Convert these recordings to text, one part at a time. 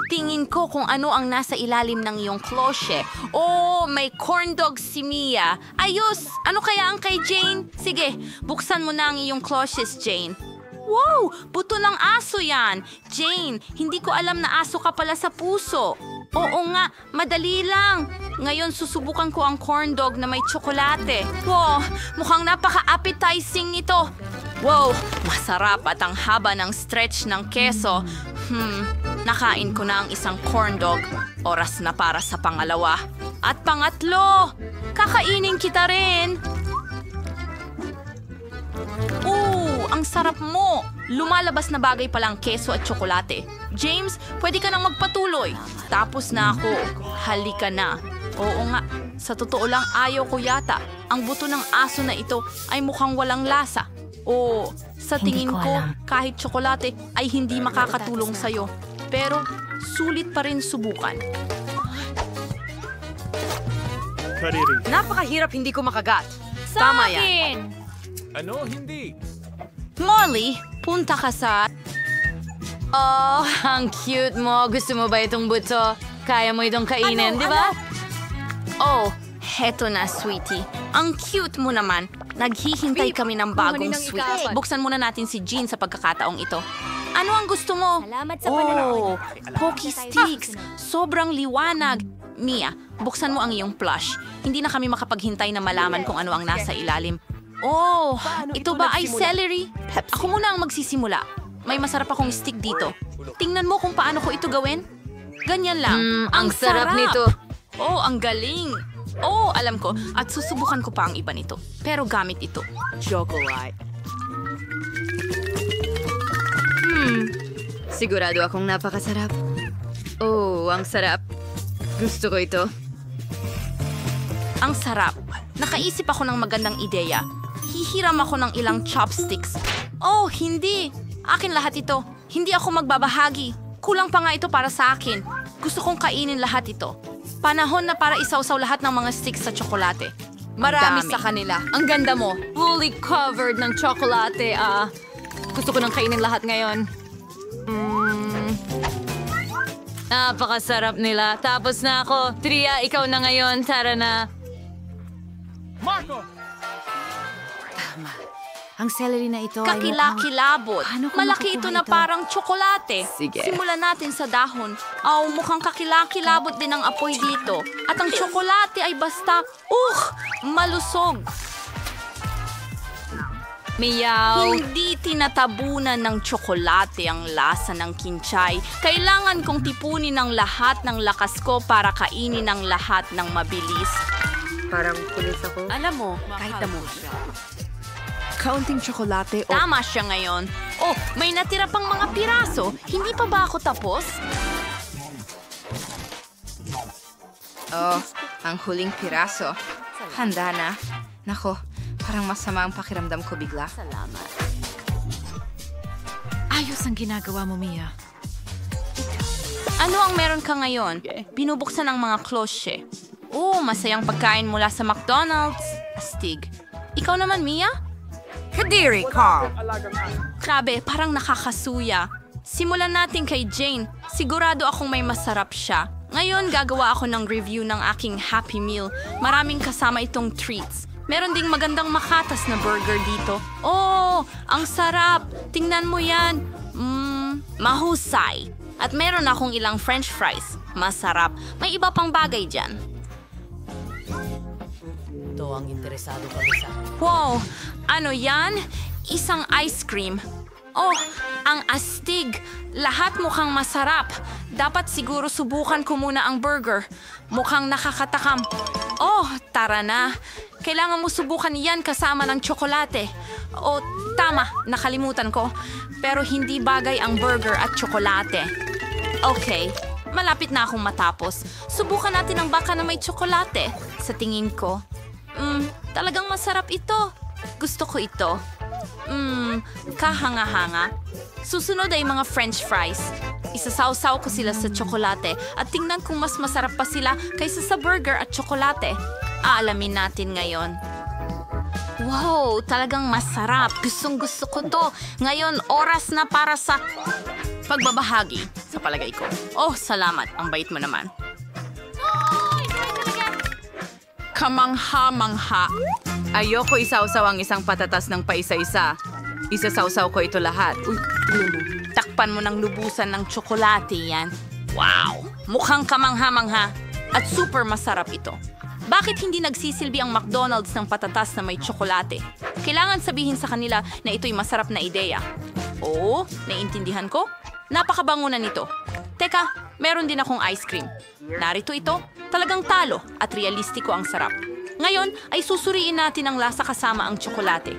Tingin ko kung ano ang nasa ilalim ng iyong klosye. Oh, may corn dog si Mia. Ayos! Ano kaya ang kay Jane? Sige, buksan mo na ang iyong kloshes, Jane. Wow! Buto ng aso yan! Jane, hindi ko alam na aso ka pala sa puso. Oo nga, madali lang. Ngayon susubukan ko ang corn dog na may tsokolate. Wow, mukhang napaka-appetizing ito. Wow, masarap at ang haba ng stretch ng keso. Nakain ko na ang isang corn dog. Oras na para sa pangalawa. At pangatlo, kakainin kita rin. Ang sarap mo! Lumalabas na bagay pala ang keso at tsokolate. James, pwede ka nang magpatuloy. Tapos na ako. Halika na. Oo nga, sa totoo lang ayaw ko yata. Ang buto ng aso na ito ay mukhang walang lasa. Oo, sa tingin ko, kahit tsokolate ay hindi makakatulong sa'yo. Pero, sulit pa rin subukan. Napakahirap hindi ko makagat. Tama yan. Ano? Hindi. Molly, punta ka sa... Oh, ang cute mo. Gusto mo ba itong buto? Kaya mo itong kainin, di ba? Oh, heto na, sweetie. Ang cute mo naman. Naghihintay kami ng bagong sweet. Buksan muna natin si Jean sa pagkakataong ito. Ano ang gusto mo? Salamat sa panonood. Pokey sticks. Sobrang liwanag. Mia, buksan mo ang iyong plush. Hindi na kami makapaghintay na malaman kung ano ang nasa ilalim. Oh, ito ba ay celery? Ako muna ang magsisimula. May masarap akong stick dito. Tingnan mo kung paano ko ito gawin. Ganyan lang. Ang sarap nito. Oh, ang galing. Oh, alam ko. At susubukan ko pa ang iba nito. Pero gamit ito. Chocolate. Sigurado akong napakasarap. Oh, ang sarap. Gusto ko ito. Ang sarap. Nakaisip ako ng magandang ideya. Hihiram ako ng ilang chopsticks. Oh, hindi. Akin lahat ito. Hindi ako magbabahagi. Kulang pa nga ito para sa akin. Gusto kong kainin lahat ito. Panahon na para isawsaw lahat ng mga sticks sa tsokolate. Marami sa kanila. Ang ganda mo. Fully covered ng tsokolate. Gusto ko nang kainin lahat ngayon. Napakasarap nila. Tapos na ako. Tria, ikaw na ngayon. Tara na. Marco! Ang celery na ito Kakilakilabot. Malaki ito na parang tsokolate. Sige. Simulan natin sa dahon. Mukhang kakilakilabot din ang apoy dito. At ang tsokolate ay basta, malusog. Meow. Hindi tinatabunan ng tsokolate ang lasa ng kinchay. Kailangan kong tipunin ang lahat ng lakas ko para kainin ang lahat ng mabilis. Parang pulis ako. Alam mo, kahit damo siya. Kaunting tsokolate o... Tama siya ngayon. Oh, may natira pang mga piraso. Hindi pa ba ako tapos? Oh, ang huling piraso. Handa na. Nako, parang masama ang pakiramdam ko bigla. Salamat. Ayos ang ginagawa mo, Mia. Ano ang meron ka ngayon? Binubuksan ang mga klosye. Masayang pagkain mula sa McDonald's. Astig. Ikaw naman, Mia? Kadiri, Carl. Grabe, parang nakakasuya. Simulan natin kay Jane. Sigurado akong may masarap siya. Ngayon, gagawa ako ng review ng aking Happy Meal. Maraming kasama itong treats. Meron ding magandang makatas na burger dito. Oh, ang sarap! Tingnan mo yan. Mahusay. At meron akong ilang french fries. Masarap. May iba pang bagay dyan. Ito ang interesado kami sa... Wow! Ano yan? Isang ice cream. Oh, ang astig. Lahat mukhang masarap. Dapat siguro subukan ko muna ang burger. Mukhang nakakatakam. Oh, tara na. Kailangan mo subukan yan kasama ng tsokolate. Oh, tama. Nakalimutan ko. Pero hindi bagay ang burger at tsokolate. Okay, malapit na akong matapos. Subukan natin ang baka na may tsokolate. Sa tingin ko, talagang masarap ito. Gusto ko ito. Kahanga-hanga. Susunod ay mga french fries. Isasawsaw ko sila sa tsokolate at tingnan kung mas masarap pa sila kaysa sa burger at tsokolate. Aalamin natin ngayon. Wow, talagang masarap. Gustong-gusto ko to. Ngayon, oras na para sa... pagbabahagi, sa palagay ko. Oh, salamat. Ang bait mo naman. Kamangha-mangha. Ayoko isawsaw ang isang patatas ng paisa-isa. Isasawsaw ko ito lahat. Uy, Takpan mo ng lubusan ng tsokolate yan. Wow! Mukhang kamangha-mangha. At super masarap ito. Bakit hindi nagsisilbi ang McDonald's ng patatas na may tsokolate? Kailangan sabihin sa kanila na ito'y masarap na ideya. Oo, naiintindihan ko. Napakabango na nito. Teka, meron din akong ice cream. Narito ito, talagang talo at realistiko ang sarap. Ngayon ay susuriin natin ang lasa kasama ang tsokolate.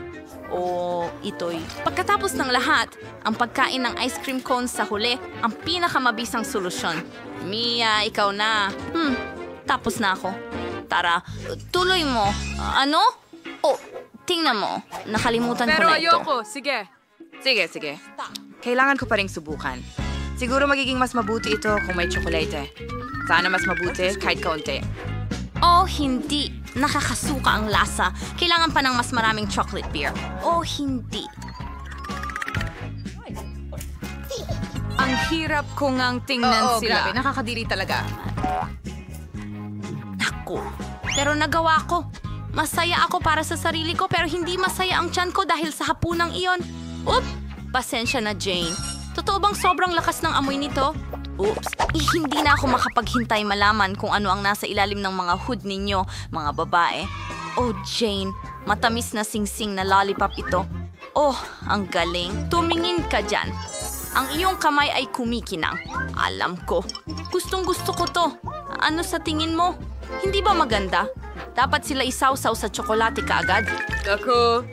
O ito'y... Pagkatapos ng lahat, ang pagkain ng ice cream cones sa huli ang pinakamabisang solusyon. Mia, ikaw na. Tapos na ako. Tara, tuloy mo. Ano? Oh, tingnan mo. Nakalimutan ko pero na ito. ayoko. Sige. Sige. Kailangan ko pa ring subukan. Siguro magiging mas mabuti ito kung may tsokolate. Sana mas mabuti kahit kaunti. Oh, hindi. Nakakasuka ang lasa. Kailangan pa ng mas maraming chocolate beer. Oh, hindi. Ang hirap ko ngang tingnan sila. Nakakadiri talaga. Naku. Pero nagawa ko. Masaya ako para sa sarili ko pero hindi masaya ang tiyan ko dahil sa hapunang iyon. Oop! Pasensya na, Jane. Totoo bang sobrang lakas ng amoy nito? Oops. Hindi na ako makapaghintay malaman kung ano ang nasa ilalim ng mga hood ninyo, mga babae. Oh, Jane. Matamis na singsing na lollipop ito. Oh, ang galing. Tumingin ka dyan. Ang iyong kamay ay kumikinang. Alam ko. Gustong-gusto ko to. Ano sa tingin mo? Hindi ba maganda? Dapat sila isawsaw sa tsokolate kaagad. Ako,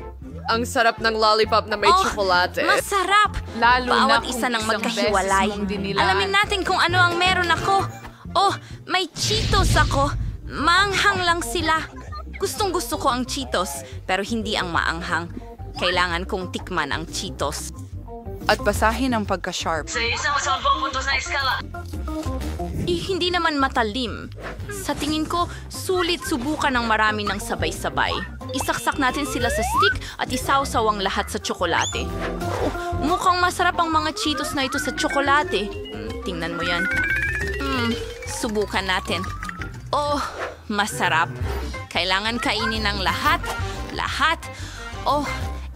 ang sarap ng lollipop na may tsokolate. Masarap! Lalo na Bawat kung isa ng isang magkahiwalay. beses mong dinilaan. Alamin natin kung ano ang meron ako. Oh, may Cheetos ako. Maanghang lang sila. Gustong-gusto ko ang Cheetos, pero hindi ang maanghang. Kailangan kong tikman ang Cheetos. At basahin ang pagka-sharp. Hindi naman matalim. Sa tingin ko, sulit subukan ng marami ng sabay-sabay. Isaksak natin sila sa stick at isawsaw ang lahat sa tsokolate. Oh, mukhang masarap ang mga Cheetos na ito sa tsokolate. Tingnan mo yan. Subukan natin. Oh, masarap. Kailangan kainin ng lahat. Lahat. Oh,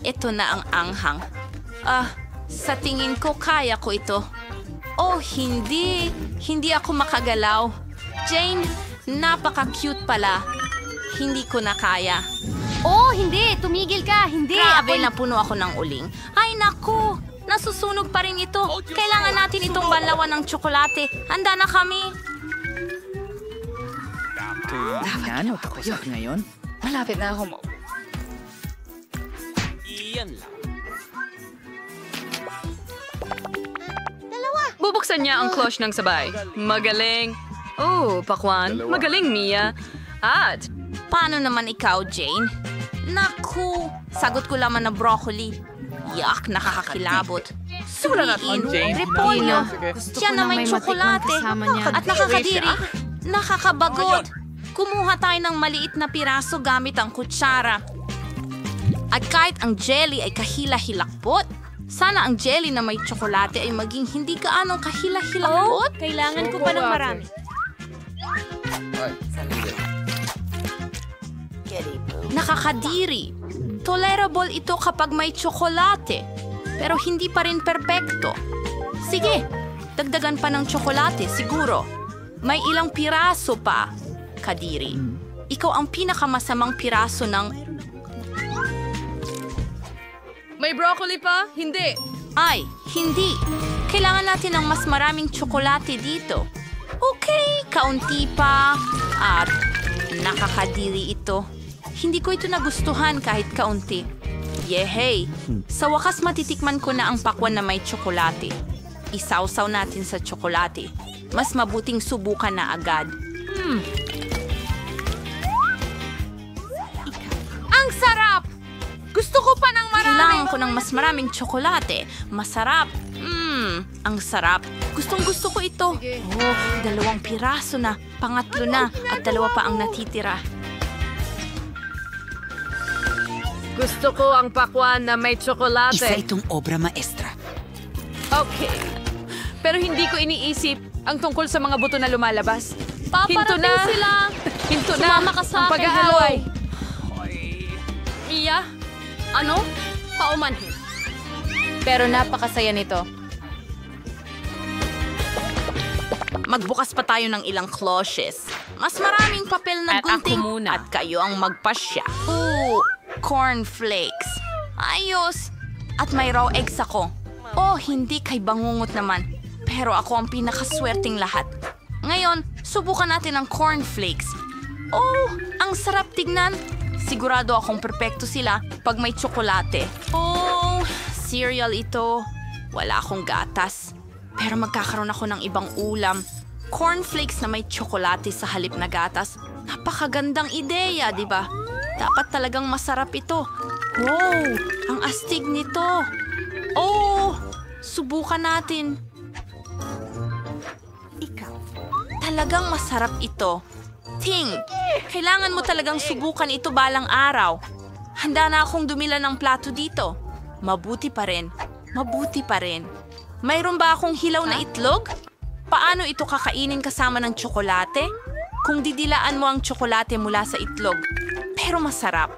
ito na ang anghang. Sa tingin ko, kaya ko ito. Oh, hindi. Hindi ako makagalaw. Jane, napaka-cute pala. Hindi ko na kaya. Oh, hindi! Tumigil ka! Hindi! Grabe, napuno ako ng uling. Ay, naku! Nasusunog pa rin ito. Kailangan natin itong banlawan ng tsokolate. Handa na kami. Ano, tapos ako ngayon? Malapit na ako mo. Iyan lang. Bubuksan niya ang cloche ng sabay. Magaling. Oh, Pakwan. Magaling, Mia. At Paano naman ikaw, Jane? Naku! Sagot ko lamang na broccoli. Yak, nakakakilabot. Suliin, repolyo. Siya na may tsokolate. At nakakadiri. Nakakabagot. Kumuha tayo ng maliit na piraso gamit ang kutsara. At kahit ang jelly ay kahila-hilakbot, sana ang jelly na may tsokolate ay maging hindi gaanong kahila-hilakbot. Kailangan ko pa ng marami. Nakakadiri. Tolerable ito kapag may tsokolate, pero hindi pa rin perpekto. Sige, dagdagan pa ng tsokolate siguro. May ilang piraso pa, Kadiri. Ikaw ang pinakamasamang piraso ng... May broccoli pa? Hindi. Ay, hindi. Kailangan natin ng mas maraming tsokolate dito. Okay, kaunti pa. At nakakadiri ito. Hindi ko ito nagustuhan kahit kaunti. Yehey! Sa wakas matitikman ko na ang pakwan na may tsokolate. Isawsaw natin sa tsokolate. Mas mabuting subukan na agad. Ang sarap! Gusto ko pa ng marami. Kailangan ko ng mas maraming tsokolate. Masarap. Ang sarap. Gustong-gusto ko ito. Oh, 2 piraso na. Pangatlo na. At 2 pa ang natitira. gusto ko ang pakwan na may tsokolate. Isa itong obra maestra. Okay. pero hindi ko iniisip ang tungkol sa mga buto na lumalabas. Hinto Paparating na! sila! Hinto na! Sumama ka sa Ang akin, pag-aaway! Mia? Ano? Paumanhin. Pero napakasaya nito. Magbukas pa tayo ng ilang cloches. Mas maraming papel na At ako gunting. muna. At kayo ang magpasya. Ooh, cornflakes. Ayos. At may raw eggs ako. Oh, hindi kay bangungot naman. Pero ako ang pinakaswerteng lahat. Ngayon, subukan natin ang cornflakes. Oh, ang sarap tignan. Sigurado akong perpekto sila pag may tsokolate. Oh, cereal ito. Wala akong gatas. Pero magkakaroon ako ng ibang ulam. Cornflakes na may tsokolate sa halip na gatas. Napakagandang ideya, di ba? Dapat talagang masarap ito. Wow, ang astig nito. Oh, subukan natin. Talagang masarap ito. Ting, kailangan mo talagang subukan ito balang araw. Handa na akong dumila ng plato dito. Mabuti pa rin. Mabuti pa rin. Mayroon ba akong hilaw na itlog? Paano ito kakainin kasama ng tsokolate? Kung didilaan mo ang tsokolate mula sa itlog. Pero masarap.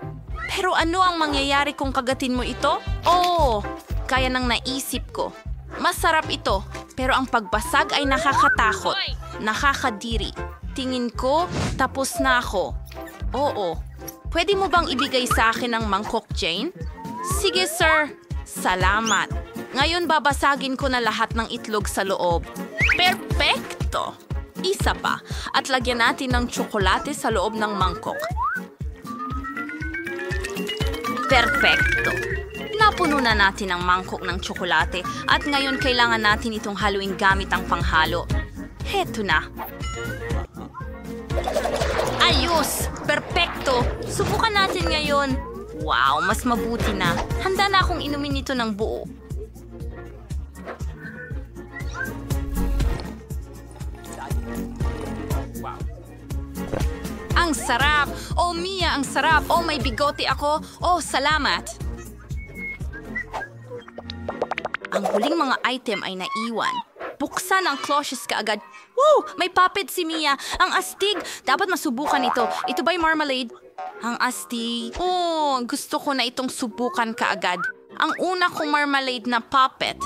Pero ano ang mangyayari kung kagatin mo ito? Oh, kaya nang naisip ko. Masarap ito, pero ang pagbasag ay nakakatakot. Nakakadiri. Tingin ko, tapos na ako. Oo. Pwede mo bang ibigay sa akin ang mangkok, Jane? Sige, sir. Salamat. Ngayon babasagin ko na lahat ng itlog sa loob. Perpekto! Isa pa. At lagyan natin ng tsokolate sa loob ng mangkok. Perpekto. Napuno na natin ang mangkok ng tsokolate at ngayon kailangan natin itong haluin gamit ang panghalo. Heto na. Ayos! Perpekto! Subukan natin ngayon. Wow, mas mabuti na. Handa na akong inumin ito ng buo. Ang sarap! Oh, Mia, ang sarap! Oh, may bigote ako! Oh, salamat! Ang huling mga item ay naiwan. Buksan ang cloches kaagad. Woo! May puppet si Mia. Ang astig. Dapat masubukan ito. Ito ba'y marmalade? Ang astig. Oh, gusto ko na itong subukan kaagad. Ang una kong marmalade na puppet.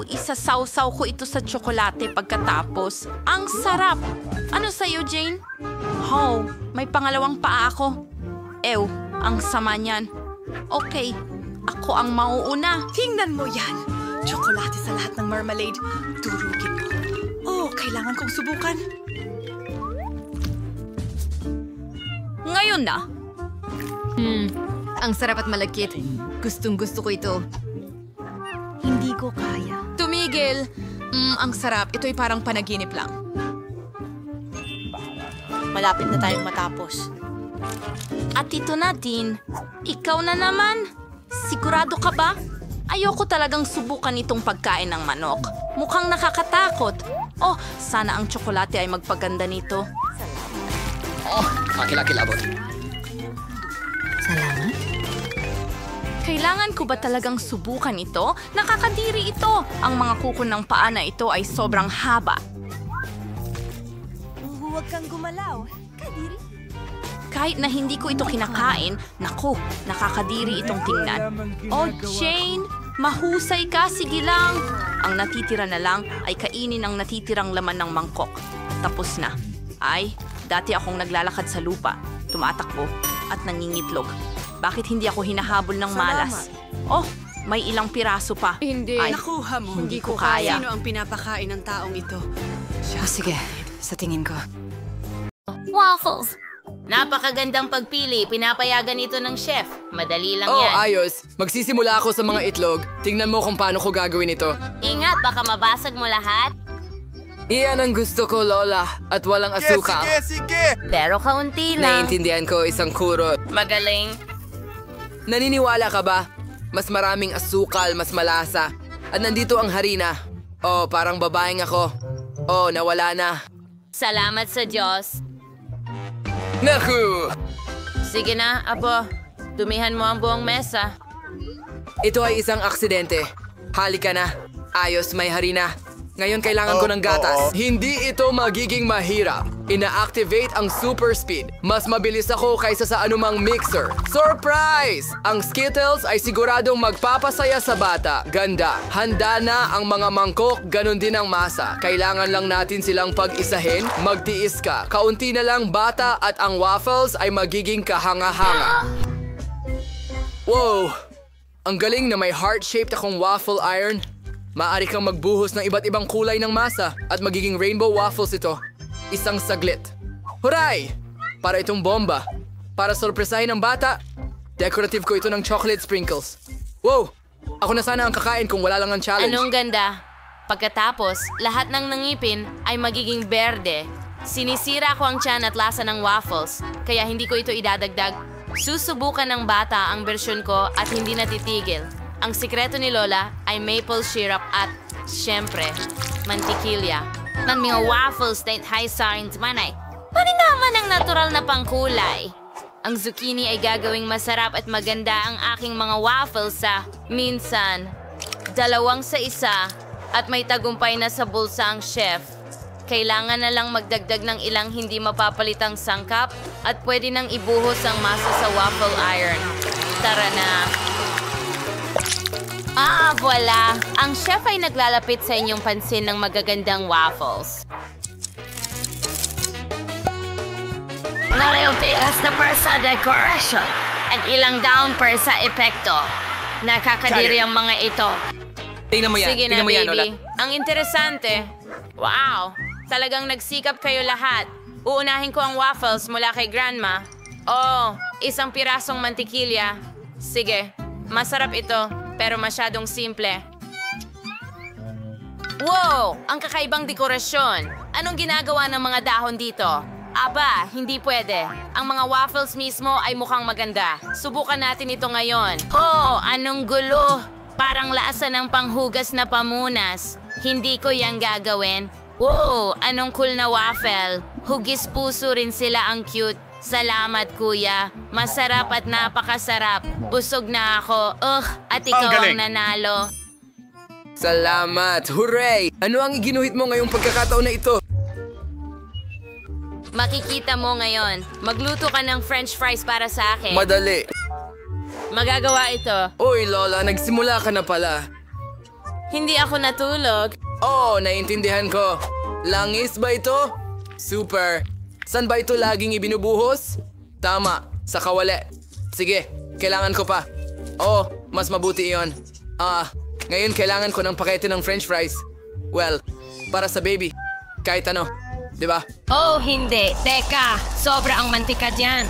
Isasawsaw ko ito sa tsokolate pagkatapos. Ang sarap. Ano sa'yo, Jane? Oh, may pangalawang paa ako. Ew, ang sama niyan. Okay, ako ang mauuna. Tingnan mo yan! Tsokolate sa lahat ng marmalade. Durugin ko. Oh, kailangan kong subukan. Ngayon na. Ang sarap at malagkit. Gustong-gusto ko ito. Hindi ko kaya. Tumigil! Ang sarap. Ito'y parang panaginip lang. Malapit na tayong matapos. At ito na din. Ikaw na naman. Sigurado ka ba? Ayoko talagang subukan itong pagkain ng manok. Mukhang nakakatakot. Oh, sana ang tsokolate ay magpaganda nito. Makilakilabot. Salamat. Kailangan ko ba talagang subukan ito? Nakakadiri ito. Ang mga kuko ng paa na ito ay sobrang haba. Huwag kang gumalaw. Kadiri. Kahit na hindi ko ito kinakain, naku, nakakadiri itong tingnan. Oh, Jane, mahusay ka, sige lang. Ang natitira na lang ay kainin ang natitirang laman ng mangkok. Tapos na. Ay, dati akong naglalakad sa lupa, tumatakbo at nangingitlog. Bakit hindi ako hinahabol ng malas? Oh, may ilang piraso pa. Hindi. Ay, Nakuha mo. hindi ko kaya. Sino ang pinapakain ng taong ito? Sige, sa tingin ko. Waffles! Napakagandang pagpili. Pinapayagan ito ng chef. Madali lang Oh, yan. ayos. Magsisimula ako sa mga itlog. Tingnan mo kung paano ko gagawin ito. Ingat, baka mabasag mo lahat. Iyan ang gusto ko, Lola. At walang asukal. Pero kaunti lang. Naiintindihan ko isang kuro. Magaling. Naniniwala ka ba? Mas maraming asukal, mas malasa. At nandito ang harina. Oh, parang babaeng ako. Oh, nawala na. Salamat sa Diyos. Naku! Sige na, Apo. Dumihan mo ang buong mesa. Ito ay isang aksidente. Halika na. Ayos, may harina. Ngayon kailangan ko ng gatas. Hindi ito magiging mahirap. Ina-activate ang super speed. Mas mabilis ako kaysa sa anumang mixer. Surprise! Ang Skittles ay siguradong magpapasaya sa bata. Ganda. Handa na ang mga mangkok, ganun din ang masa. Kailangan lang natin silang pag-isahin. Magtiis ka. Kaunti na lang bata at ang waffles ay magiging kahanga-hanga. Wow! Ang galing na may heart-shaped akong waffle iron. Maaari kang magbuhos ng iba't ibang kulay ng masa at magiging rainbow waffles ito. Isang saglit. Huray! Para itong bomba. Para sorpresahin ang bata, decorative ko ito ng chocolate sprinkles. Wow! Ako na sana ang kakain kung wala lang ang challenge. Anong ganda? Pagkatapos, lahat ng nangipin ay magiging berde. Sinisira ko ang tiyan at lasa ng waffles, kaya hindi ko ito idadagdag. Susubukan ng bata ang bersyon ko at hindi natitigil. Ang sikreto ni Lola ay maple syrup at, syempre, mantikilya. Ng mga waffles na high sarins manay. Paninaman ang natural na pangkulay. Ang zucchini ay gagawing masarap at maganda ang aking mga waffles sa minsan 2 sa 1 at may tagumpay na sa bulsa ang chef. Kailangan na lang magdagdag ng ilang hindi mapapalitang sangkap at pwede nang ibuhos ang masa sa waffle iron. Tara na! Voila! Ang chef ay naglalapit sa inyong pansin ng magagandang waffles. Nariotias na per sa decoration at ilang down per sa epekto. Nakakadiri ang mga ito. Tingnan mo yan. Sige na, baby. Ang interesante. Wow! Talagang nagsikap kayo lahat. Uunahin ko ang waffles mula kay Grandma. Oh, isang pirasong mantikilya. Sige, masarap ito. Pero masyadong simple. Wow! Ang kakaibang dekorasyon. Anong ginagawa ng mga dahon dito? Aba, hindi pwede. Ang mga waffles mismo ay mukhang maganda. Subukan natin ito ngayon. Oh, anong gulo! Parang lasa ng panghugas na pamunas. Hindi ko yang gagawin. Wow! Anong cool na waffle. Hugis puso rin sila, ang cute. Salamat, kuya. Masarap at napakasarap. Busog na ako. At ikaw ang nanalo. Salamat! Hooray! Ano ang iginuhit mo ngayong pagkakataon na ito? Makikita mo ngayon. Magluto ka ng french fries para sa akin. Madali. Magagawa ito. Uy, Lola, nagsimula ka na pala. Hindi ako natulog. Oh, naiintindihan ko. Langis ba ito? Super. San ba ito laging ibinubuhos? Tama, sa kawali. Sige, kailangan ko pa. Oh, mas mabuti iyon. Ngayon kailangan ko ng pakete ng french fries. Well, para sa baby. Kahit ano, di ba? Oh, hindi. Teka, sobra ang mantika dyan.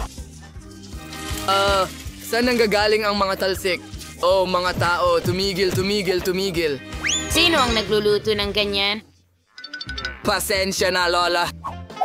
Saan nanggagaling ang mga talsik? Oh, mga tao, tumigil. Sino ang nagluluto ng ganyan? Pasensya na, Lola.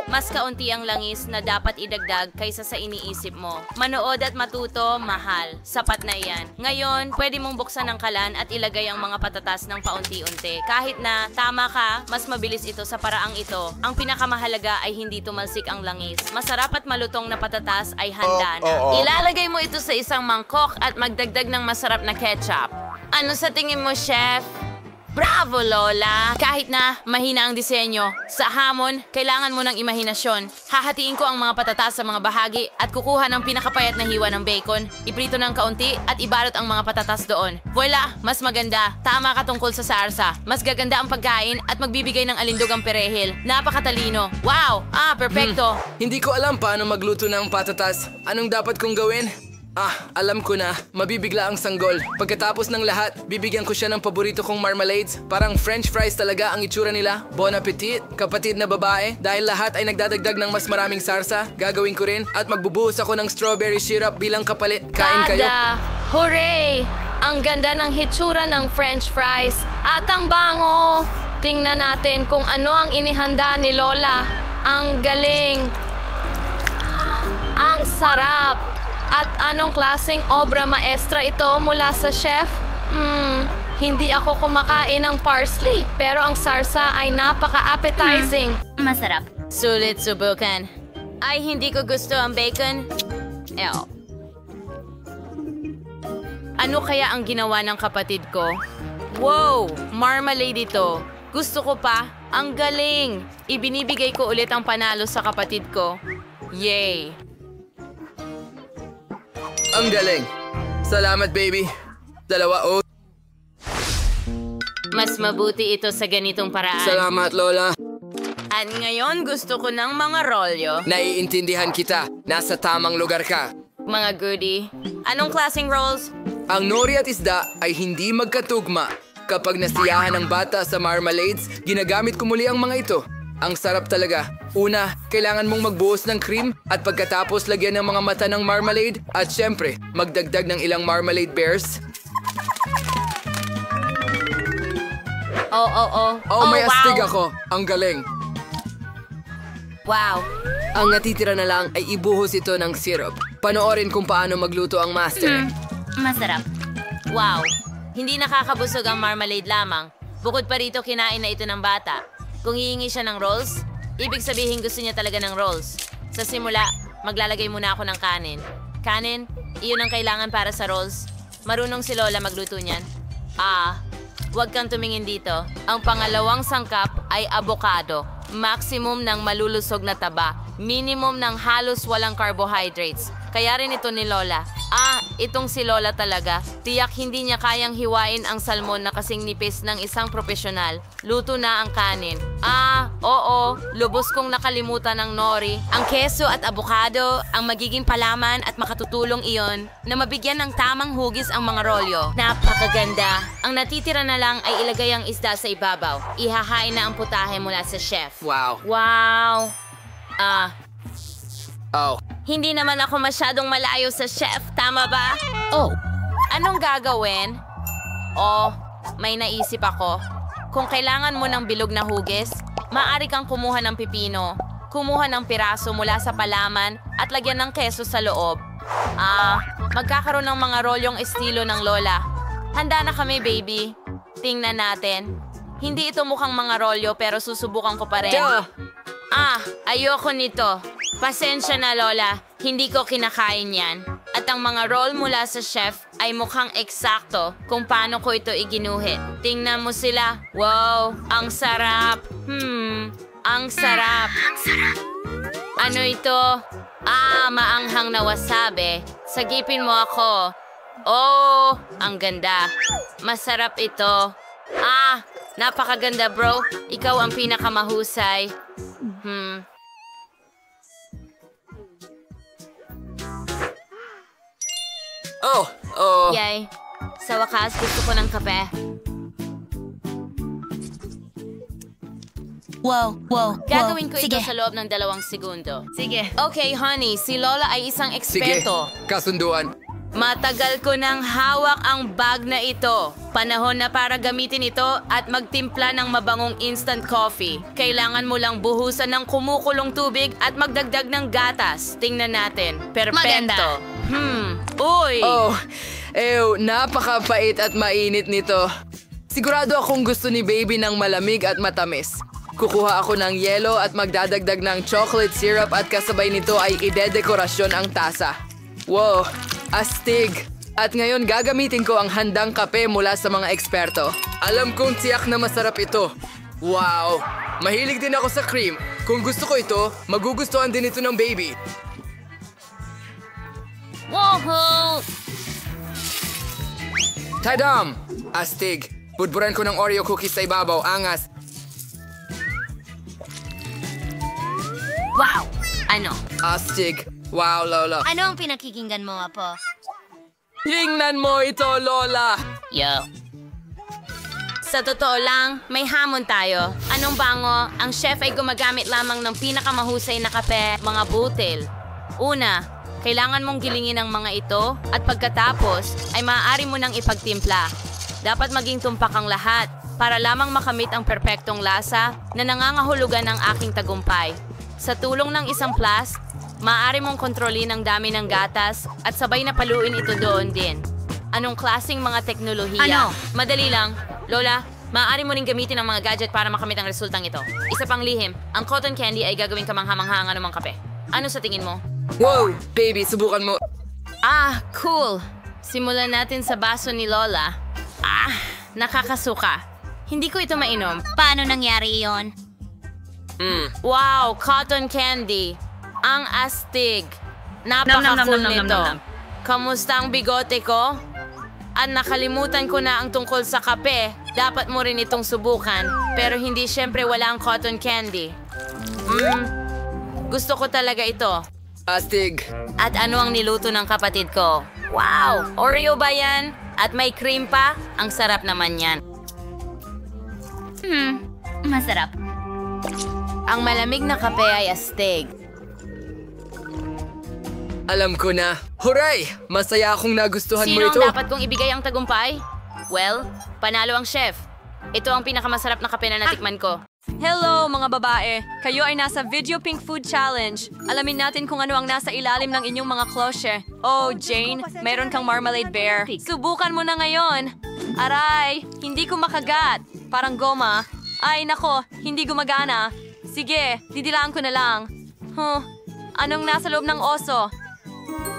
Mas kaunti ang langis na dapat idagdag kaysa sa iniisip mo. Manood at matuto, mahal. Sapat na iyan. Ngayon, pwede mong buksan ang kalan at ilagay ang mga patatas ng paunti-unti. Kahit na, tama ka, mas mabilis ito sa paraang ito. Ang pinakamahalaga ay hindi tumalsik ang langis. Masarap at malutong na patatas ay handa na. Ilalagay mo ito sa isang mangkok at magdagdag ng masarap na ketchup. Ano sa tingin mo, chef? Bravo, Lola! Kahit na mahina ang disenyo, sa hamon, kailangan mo ng imahinasyon. Hahatiin ko ang mga patatas sa mga bahagi at kukuha ng pinakapayat na hiwa ng bacon, iprito ng kaunti at ibalot ang mga patatas doon. Voila! Mas maganda. Tama ka tungkol sa sarsa. Mas gaganda ang pagkain at magbibigay ng alindog ang perehil. Napakatalino. Wow! Perpekto! Hindi ko alam paano magluto ng patatas. Anong dapat kong gawin? Alam ko na. Mabibigla ang sanggol. Pagkatapos ng lahat, bibigyan ko siya ng paborito kong marmalades. Parang french fries talaga ang itsura nila. Bon appetit, kapatid na babae. Dahil lahat ay nagdadagdag ng mas maraming sarsa, gagawin ko rin. At magbubuhos ako ng strawberry syrup bilang kapalit. Kain kayo. Hooray! Ang ganda ng hitsura ng french fries. At ang bango! Tingnan natin kung ano ang inihanda ni Lola. Ang galing! Ang sarap! At anong klaseng obra maestra ito mula sa chef? Hindi ako kumakain ng parsley, pero ang sarsa ay napaka-appetizing. Masarap. Sulit subukan. Ay, hindi ko gusto ang bacon. Ano kaya ang ginawa ng kapatid ko? Wow! Marmalade ito. Gusto ko pa. Ang galing! Ibinibigay ko ulit ang panalo sa kapatid ko. Yay! Ang galing. Salamat, baby. 2 Mas mabuti ito sa ganitong paraan. Salamat, Lola. At ngayon gusto ko ng mga rolyo. Naiintindihan kita. Nasa tamang lugar ka. Mga goodie. Anong klaseng rolls? Ang nori at isda ay hindi magkatugma. Kapag nasiyahan ng bata sa marmalades, ginagamit ko muli ang mga ito. Ang sarap talaga. Una, kailangan mong magbuhos ng cream at pagkatapos lagyan ng mga mata ng marmalade at syempre, magdagdag ng ilang marmalade bears. Oh, may wow. astig ako. Ang galing. Wow. Ang natitira na lang ay ibuhos ito ng syrup. Panoorin kung paano magluto ang master. Masarap. Wow. Hindi nakakabusog ang marmalade lamang. Bukod pa rito, kinain na ito ng bata. Kung hihingi siya ng rolls, ibig sabihin gusto niya talaga ng rolls. Sa simula, maglalagay muna ako ng kanin. Kanin, iyon ang kailangan para sa rolls. Marunong si Lola magluto niyan. Huwag kang tumingin dito. Ang pangalawang sangkap ay avocado. Maximum ng malulusog na taba. Minimum ng halos walang carbohydrates. Kaya rin ito ni Lola. Itong si Lola talaga. Tiyak hindi niya kayang hiwain ang salmon na kasing nipis ng isang profesional. Luto na ang kanin. Oo. Lubos kong nakalimutan ng nori. Ang keso at abukado, ang magiging palaman at makatutulong iyon na mabigyan ng tamang hugis ang mga rolyo. Napakaganda. Ang natitira na lang ay ilagay ang isda sa ibabaw. Ihahain na ang putahe mula sa chef. Wow. Wow. Hindi naman ako masyadong malayo sa chef, tama ba? Anong gagawin? May naisip ako. Kung kailangan mo ng bilog na hugis, maaari kang kumuha ng pipino, kumuha ng piraso mula sa palaman at lagyan ng keso sa loob. Magkakaroon ng mga rolyong estilo ng Lola. Handa na kami, baby. Tingnan natin. Hindi ito mukhang mga rolyo pero susubukan ko pa rin. Ayoko nito. Pasensya na, Lola. Hindi ko kinakain yan. At ang mga roll mula sa chef ay mukhang eksakto kung paano ko ito iginuhit. Tingnan mo sila. Wow, ang sarap. Ang sarap. Ano ito? Maanghang na wasabi. Sagipin mo ako. Ang ganda. Masarap ito. Napakaganda, bro. Ikaw ang pinakamahusay. Yay. Sa wakas, gusto ko ng kape. Wow. Gagawin ko ito Sige. sa loob ng 2 segundo. Sige. Okay, honey. Si Lola ay isang Sige, eksperto. kasunduan. Matagal ko nang hawak ang bag na ito. Panahon na para gamitin ito at magtimpla ng mabangong instant coffee. Kailangan mo lang buhusan ng kumukulong tubig at magdagdag ng gatas. Tingnan natin. Perpekto. Maganda. Uy! Napakapait at mainit nito. Sigurado akong gusto ni baby ng malamig at matamis. Kukuha ako ng yelo at magdadagdag ng chocolate syrup at kasabay nito ay idedekorasyon ang tasa. Wow, astig! At ngayon gagamitin ko ang handang kape mula sa mga eksperto. Alam kong tiyak na masarap ito. Wow! Mahilig din ako sa cream. Kung gusto ko ito, magugustuhan din ito ng baby. Woohoo! Tadam! Astig! Budburan ko ng Oreo cookies sa ibabaw. Angas! Wow! Ano? Astig! Wow, Lola! Ano ang pinakikinggan mo, Apo? Tingnan mo ito, Lola! Yo. Sa totoo lang, may hamon tayo. Anong bango? Ang chef ay gumagamit lamang ng pinakamahusay na kape, mga butil. Una, kailangan mong gilingin ang mga ito at pagkatapos ay maaari mo nang ipagtimpla. Dapat maging tumpak ang lahat para lamang makamit ang perpektong lasa na nangangahulugan ng aking tagumpay. Sa tulong ng isang flask, maaari mong kontrolin ang dami ng gatas at sabay na paluin ito doon din. Anong klaseng mga teknolohiya? Ano? Madali lang. Lola, maaari mo rin gamitin ang mga gadget para makamit ang resultang ito. Isa pang lihim, ang cotton candy ay gagawin kamangha-mangha ang anumang kape. Ano sa tingin mo? Wow! Baby, subukan mo. Cool. Simulan natin sa baso ni Lola. Nakakasuka. Hindi ko ito mainom. Paano nangyari iyon? Wow, cotton candy. Ang astig. Napaka-cool nito. Kamusta ang bigote ko? At nakalimutan ko na ang tungkol sa kape. Dapat mo rin itong subukan. Pero hindi syempre wala ang cotton candy. Gusto ko talaga ito. Astig. At ano ang niluto ng kapatid ko? Wow! Oreo ba yan? At may cream pa? Ang sarap naman yan. Masarap. Ang malamig na kape ay astig. Alam ko na. Huray! Masaya akong nagustuhan mo Sino ito. ang dapat kong ibigay ang tagumpay? Well, panalo ang chef. Ito ang pinakamasarap na kape na natikman ko. Hello mga babae! Kayo ay nasa Video Pink Food Challenge. Alamin natin kung ano ang nasa ilalim ng inyong mga klosye. Oh, Jane, meron kang marmalade bear. Subukan mo na ngayon. Aray, hindi ko makagat. Parang goma. Ay, nako, hindi gumagana. Sige, didilaan ko na lang. Anong nasa loob ng oso?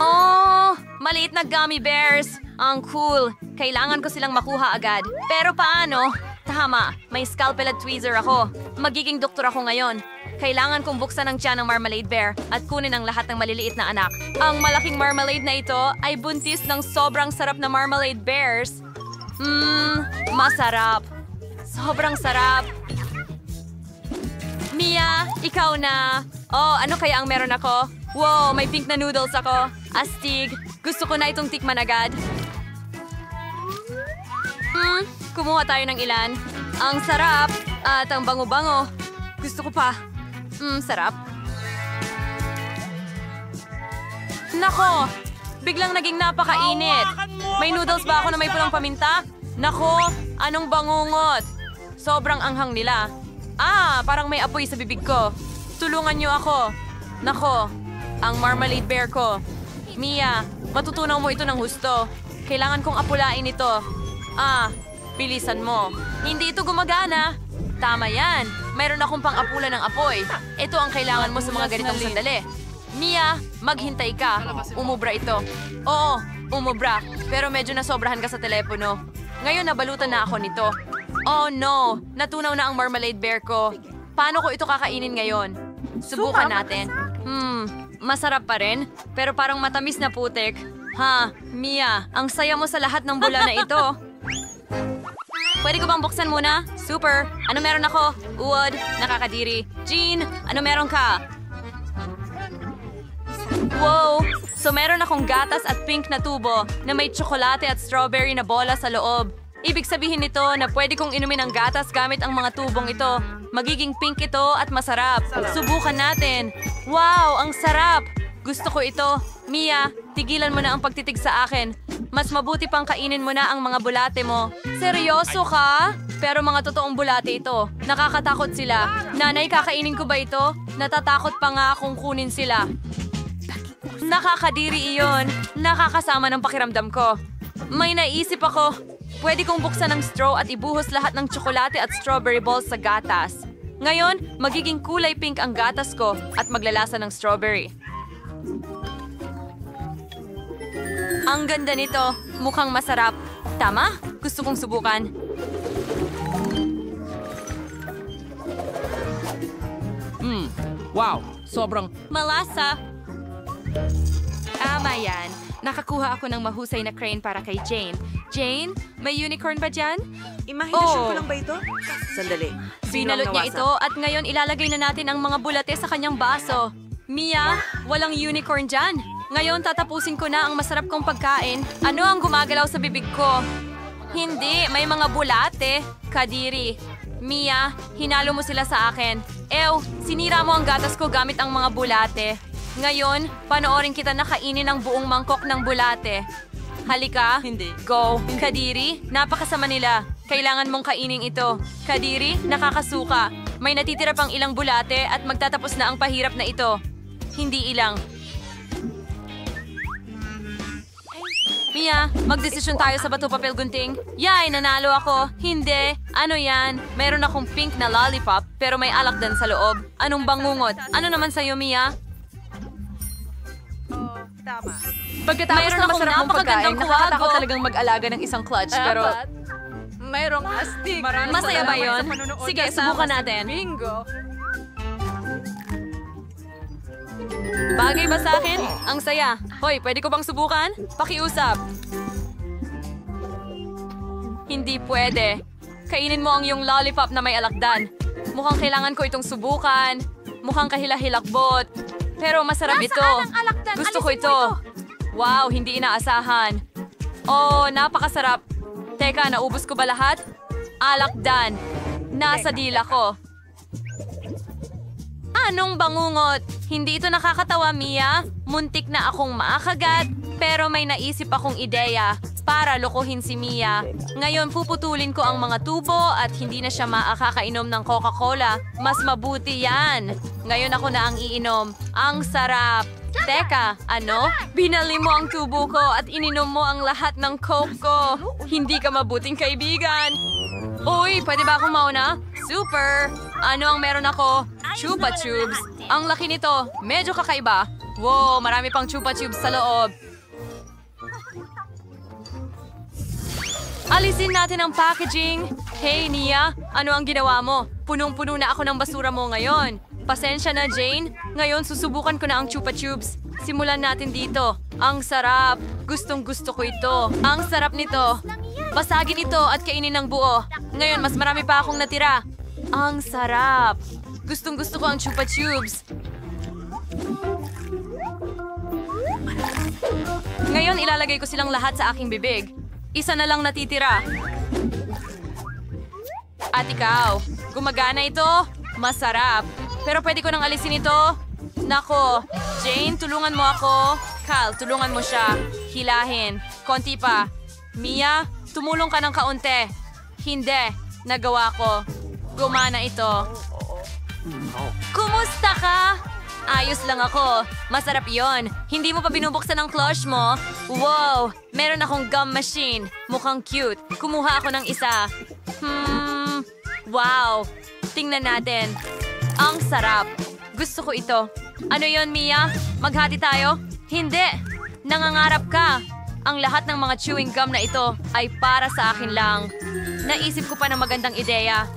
Oh, maliit na gummy bears. Ang cool. Kailangan ko silang makuha agad. Pero paano? Tama, may scalpel at tweezer ako. Magiging doktor ako ngayon. Kailangan kong buksan ang tiyan ng marmalade bear at kunin ang lahat ng maliliit na anak. Ang malaking marmalade na ito ay buntis ng sobrang sarap na marmalade bears. Masarap. Sobrang sarap. Mia, ikaw na. Oh, ano kaya ang meron ako? Wow, may pink na noodles ako. Astig. Gusto ko na itong tikman agad. Kumuha tayo ng ilan. Ang sarap at ang bango-bango. Gusto ko pa. Sarap. Nako! Biglang naging napakainit. May noodles ba ako na may pulang paminta? Nako! Anong bangungot? Sobrang anghang nila. Parang may apoy sa bibig ko. Tulungan niyo ako. Nako! Ang marmalade bear ko. Mia, matutunaw mo ito ng husto. Kailangan kong apulain ito. Bilisan mo. Hindi ito gumagana. Tama yan. Mayroon akong pang-apula ng apoy. Ito ang kailangan mo sa mga ganitong sandali. Mia, maghintay ka. Umubra ito. Oo, umubra. Pero medyo nasobrahan ka sa telepono. Ngayon nabalutan na ako nito. Oh no, natunaw na ang marmalade bear ko. Paano ko ito kakainin ngayon? Subukan natin. Masarap pa rin, pero parang matamis na putik. Mia, ang saya mo sa lahat ng bula na ito. Pwede ko bang buksan muna? Super! Ano meron ako? Uod, nakakadiri. Jean, ano meron ka? Wow! So meron akong gatas at pink na tubo na may tsokolate at strawberry na bola sa loob. Ibig sabihin nito na pwede kong inumin ang gatas gamit ang mga tubong ito. Magiging pink ito at masarap. Subukan natin. Wow, ang sarap! Gusto ko ito. Mia, tigilan mo na ang pagtitig sa akin. Mas mabuti pang kainin mo na ang mga bulate mo. Seryoso ka? Pero mga totoong bulate ito. Nakakatakot sila. Nanay, kakainin ko ba ito? Natatakot pa nga akong kunin sila. Nakakadiri iyon. Nakakasama ng pakiramdam ko. May naisip ako. Pwede kong buksan ng straw at ibuhos lahat ng tsokolate at strawberry balls sa gatas. Ngayon, magiging kulay pink ang gatas ko at maglalasa ng strawberry. Ang ganda nito. Mukhang masarap. Tama? Gusto kong subukan. Wow, sobrang Malasa. Tama yan. Nakakuha ako ng mahusay na crane para kay Jane. Jane, may unicorn ba dyan? Imahinasyon ko lang ba ito? Sandali. Binalot niya ito at ngayon ilalagay na natin ang mga bulate sa kanyang baso. Mia, walang unicorn dyan. Ngayon tatapusin ko na ang masarap kong pagkain. Ano ang gumagalaw sa bibig ko? Hindi, may mga bulate. Kadiri. Mia, hinalo mo sila sa akin. Sinira mo ang gatas ko gamit ang mga bulate. Ngayon, panoorin kita na kainin ang buong mangkok ng bulate. Halika. Hindi. Go. Kadiri, napakasama nila. Kailangan mong kainin ito. Kadiri, nakakasuka. May natitira pang ilang bulate at magtatapos na ang pahirap na ito. Hindi ilang. Mia, magdesisyon tayo sa bato papel gunting. Yay, nanalo ako. Hindi. Ano yan? Mayroon akong pink na lollipop pero may alak din sa loob. Anong bangungot? Ano naman sa'yo, Mia? Tama. Pagkatapos ng masarap mong pagkain, nakakatakot talagang mag-alaga ng isang clutch. Pero mayroong astig. Masaya ba yun? Sige, subukan natin. Bingo. Bagay ba sa akin? Ang saya. Hoy, pwede ko bang subukan? Pakiusap. Hindi pwede. Kainin mo ang iyong lollipop na may alakdan. Mukhang kailangan ko itong subukan. Mukhang kahila-hilakbot. Pero masarap ito. Gusto ko ito. Wow, hindi inaasahan. Oh, napakasarap. Teka, naubos ko ba lahat? Alakdan. Nasa dila ko. Anong bangungot? Hindi ito nakakatawa, Mia. Muntik na akong maakagat, pero may naisip akong ideya para lokohin si Mia. Ngayon puputulin ko ang mga tubo at hindi na siya makakainom ng Coca-Cola. Mas mabuti yan. Ngayon ako na ang iinom. Ang sarap. Teka, ano? Binali mo ang tubo ko at ininom mo ang lahat ng Coke ko. Hindi ka mabuting kaibigan. Uy, pwede ba akong mauna? Super! Ano ang meron ako? Chupa Tubes. Ang laki nito. Medyo kakaiba. Wow, marami pang Chupa Tubes sa loob. Alisin natin ang packaging. Hey, Nia, ano ang ginawa mo? Punong-puno na ako ng basura mo ngayon. Pasensya na, Jane. Ngayon, susubukan ko na ang Chupa Tubes. Simulan natin dito. Ang sarap. Gustong-gusto ko ito. Ang sarap nito. Basagin ito at kainin ng buo. Ngayon, mas marami pa akong natira. Ang sarap. Gustong-gusto ko ang Chupa Tubes. Ngayon, ilalagay ko silang lahat sa aking bibig. Isa na lang natitira. At ikaw, gumagana ito? Masarap. Pero pwede ko nang alisin ito? Nako, Jane, tulungan mo ako. Cal, tulungan mo siya. Hilahin. Konti pa. Mia, tumulong ka ng kaunti. Hindi. Nagawa ko. Gumana ito. Kumusta ka? Ayos lang ako. Masarap yon. Hindi mo pa binubuksan ang cloche mo? Wow! Meron akong gum machine. Mukhang cute. Kumuha ako ng isa. Wow! Tingnan natin. Ang sarap. Gusto ko ito. Ano yon, Mia? Maghati tayo? Hindi. Nangangarap ka. Ang lahat ng mga chewing gum na ito ay para sa akin lang. Naisip ko pa ng magandang ideya.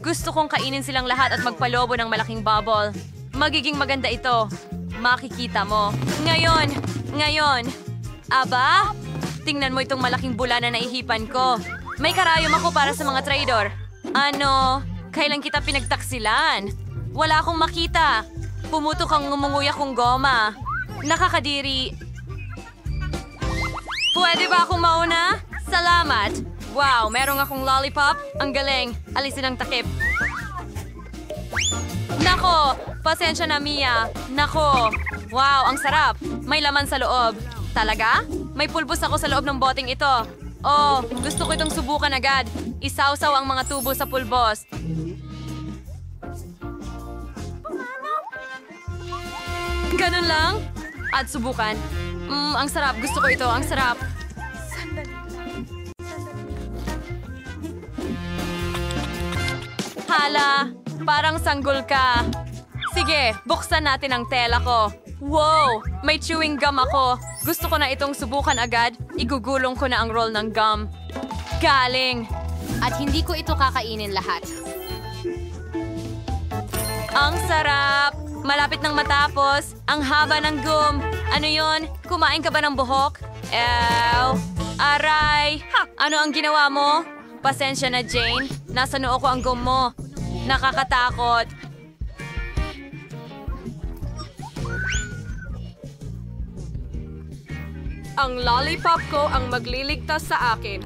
Gusto kong kainin silang lahat at magpalobo ng malaking bubble. Magiging maganda ito. Makikita mo. Ngayon. Aba? Tingnan mo itong malaking bula na naihipan ko. May karayom ako para sa mga traidor. Ano? Kailan kita pinagtaksilan? Wala akong makita. Pumutok ang ngumunguya kong goma. Nakakadiri. Pwede ba akong mauna? Salamat. Wow, merong akong lollipop. Ang galing. Alisin ang takip. Nako, pasensya na, Mia. Nako. Wow, ang sarap. May laman sa loob. Talaga? May pulbos ako sa loob ng boteng ito. Oh, gusto ko itong subukan agad. Isawsaw ang mga tubo sa pulbos. Ganun lang? At subukan. Ang sarap. Gusto ko ito. Ang sarap. Hala, parang sanggol ka. Sige, buksan natin ang tela ko. Wow, may chewing gum ako. Gusto ko na itong subukan agad. Igugulong ko na ang roll ng gum. Galing. At hindi ko ito kakainin lahat. Ang sarap. Malapit nang matapos. Ang haba ng gum. Ano yon? Kumain ka ba ng buhok? Ew. Aray. Ano ang ginawa mo? Pasensya na, Jane. Nasa noo ko ang gum mo. Nakakatakot. Ang lollipop ko ang magliligtas sa akin.